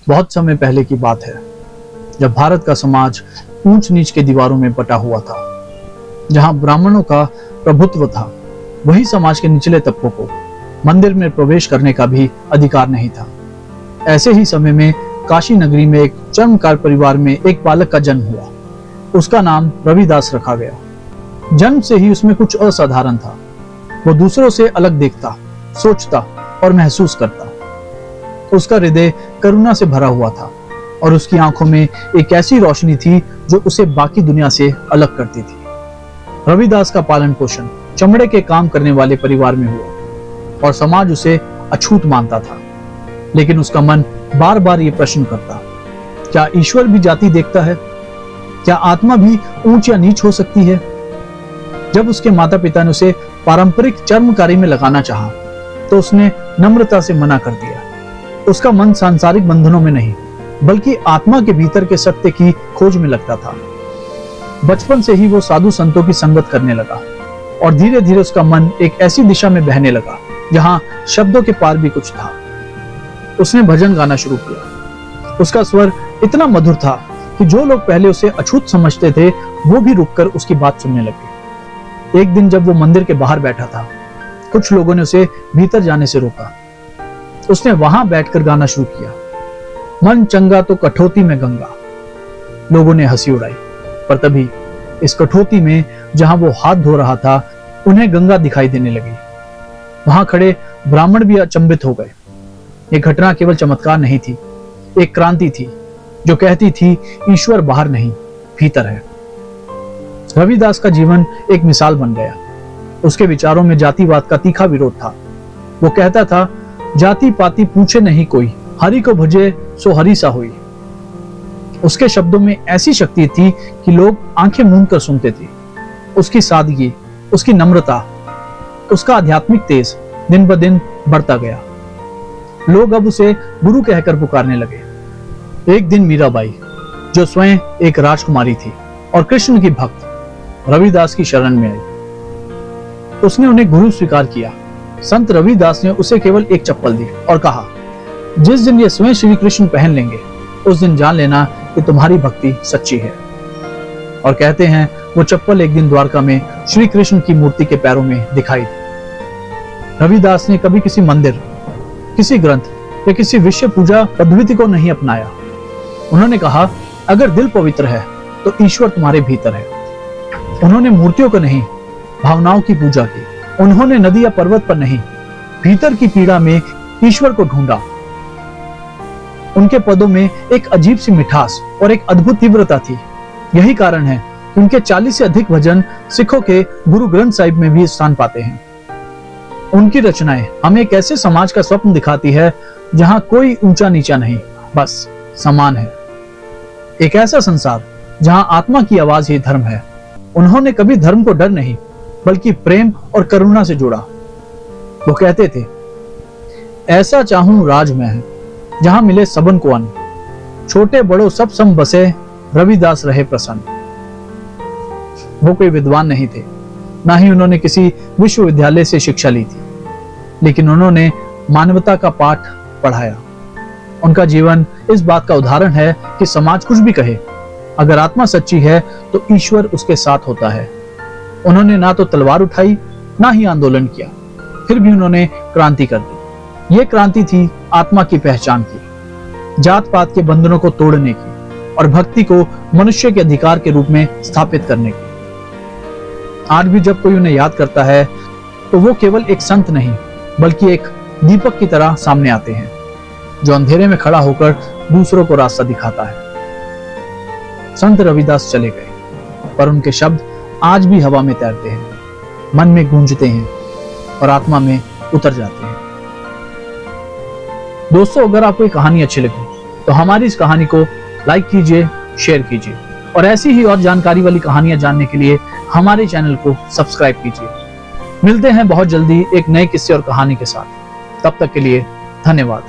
बहुत समय पहले की बात है, जब भारत का समाज ऊंच नीच के दीवारों में बटा हुआ था। जहां ब्राह्मणों का प्रभुत्व था, वही समाज के निचले तबकों को मंदिर में प्रवेश करने का भी अधिकार नहीं था। ऐसे ही समय में काशी नगरी में एक चर्मकार परिवार में एक बालक का जन्म हुआ। उसका नाम रविदास रखा गया। जन्म से ही उसमें कुछ असाधारण था। वो दूसरों से अलग देखता, सोचता और महसूस करता। उसका हृदय करुणा से भरा हुआ था और उसकी आंखों में एक ऐसी रोशनी थी जो उसे बाकी दुनिया से अलग करती थी। रविदास का पालन पोषण चमड़े के काम करने वाले परिवार में हुआ और समाज उसे अछूत मानता था। लेकिन उसका मन बार बार ये प्रश्न करता, क्या ईश्वर भी जाति देखता है? क्या आत्मा भी ऊंच या नीच हो सकती है? जब उसके माता पिता ने उसे पारंपरिक चर्मकारी में लगाना चाहा, तो उसने नम्रता से मना कर दिया। उसका मन सांसारिक बंधनों में नहीं, बल्कि आत्मा के भीतर के सत्य की खोज में लगता था। बचपन से ही वो साधु संतों की संगत करने लगा और धीरे धीरे उसका मन एक ऐसी दिशा में बहने लगा जहां शब्दों के पार भी कुछ था। उसने भजन गाना शुरू किया। उसका स्वर इतना मधुर था कि जो लोग पहले उसे अछूत समझते थे, वो भी रुककर उसकी बात सुनने लगे। एक दिन जब वो मंदिर के बाहर बैठा था, कुछ लोगों ने उसे भीतर जाने से रोका। उसने वहां बैठकर गाना शुरू किया, मन चंगा तो कठौती में गंगा। लोगों ने हंसी उड़ाई, पर तभी इस कठौती में जहां वो हाथ धो रहा था, उन्हें गंगा दिखाई देने लगी। वहां खड़े ब्राह्मण भी अचंभित हो गए। ये घटना केवल चमत्कार नहीं थी, एक क्रांति थी जो कहती थी ईश्वर बाहर नहीं, भीतर है। रविदास का जीवन एक मिसाल बन गया। उसके विचारों में जातिवाद का तीखा विरोध था। वो कहता था, जाति पाति पूछे नहीं कोई, हरि को भजे सो हरि सा होई। उसके शब्दों में ऐसी शक्ति थी कि लोग आंखें मूंद कर सुनते थे। उसकी सादगी, उसकी नम्रता, उसका आध्यात्मिक तेज दिन ब दिन बढ़ता गया। लोग अब उसे गुरु कहकर पुकारने लगे। एक दिन मीराबाई, जो स्वयं एक राजकुमारी थी और कृष्ण की भक्त, रविदास की शरण में आई। उसने उन्हें गुरु स्वीकार किया। संत रविदास ने उसे केवल एक चप्पल दी और कहा, जिस दिन ये स्वयं श्री कृष्ण पहन लेंगे, उस दिन जान लेना कि तुम्हारी भक्ति सच्ची है। और कहते हैं वो चप्पल एक दिन द्वारका में श्री कृष्ण की मूर्ति के पैरों में दिखाई दी। रविदास ने कभी किसी मंदिर, किसी ग्रंथ या किसी विश्व पूजा पद्धति को नहीं अपनाया। उन्होंने कहा, अगर दिल पवित्र है तो ईश्वर तुम्हारे भीतर है। उन्होंने मूर्तियों को नहीं, भावनाओं की पूजा की। उन्होंने नदी या पर्वत पर नहीं, भीतर की पीड़ा में ईश्वर को ढूंढा। उनके पदों में एक अजीब सी मिठास और एक अद्भुत तीव्रता थी। यही कारण है कि उनके 40 से अधिक भजन सिखों के गुरु ग्रंथ साहिब में भी स्थान पाते हैं। उनकी रचनाएं हमें एक ऐसे समाज का स्वप्न दिखाती है जहां कोई ऊंचा नीचा नहीं, बस समान है। एक ऐसा संसार जहां आत्मा की आवाज ही धर्म है। उन्होंने कभी धर्म को डर नहीं, बल्कि प्रेम और करुणा से जोड़ा। वो कहते थे, ऐसा चाहूं राज में जहां मिले सबन को अन्न, छोटे बड़ों सब सम बसे, रविदास रहे प्रसन्न। वो कोई विद्वान नहीं थे, ना ही उन्होंने किसी विश्वविद्यालय से शिक्षा ली थी, लेकिन उन्होंने मानवता का पाठ पढ़ाया। उनका जीवन इस बात का उदाहरण है कि समाज कुछ भी कहे, अगर आत्मा सच्ची है तो ईश्वर उसके साथ होता है। उन्होंने ना तो तलवार उठाई, ना ही आंदोलन किया, फिर भी उन्होंने क्रांति कर दी। ये क्रांति थी आत्मा की पहचान की, जात पात के बंधनों को तोड़ने की और भक्ति को मनुष्य के अधिकार के रूप में स्थापित करने की। आज भी जब कोई उन्हें याद करता है तो वो केवल एक संत नहीं, बल्कि एक दीपक की तरह सामने आते हैं, जो अंधेरे में खड़ा होकर दूसरों को रास्ता दिखाता है। संत रविदास चले गए, पर उनके शब्द आज भी हवा में तैरते हैं, मन में गूंजते हैं और आत्मा में उतर जाते हैं। दोस्तों, अगर आपको ये कहानी अच्छी लगी तो हमारी इस कहानी को लाइक कीजिए, शेयर कीजिए और ऐसी ही और जानकारी वाली कहानियां जानने के लिए हमारे चैनल को सब्सक्राइब कीजिए। मिलते हैं बहुत जल्दी एक नए किस्से और कहानी के साथ। तब तक के लिए धन्यवाद।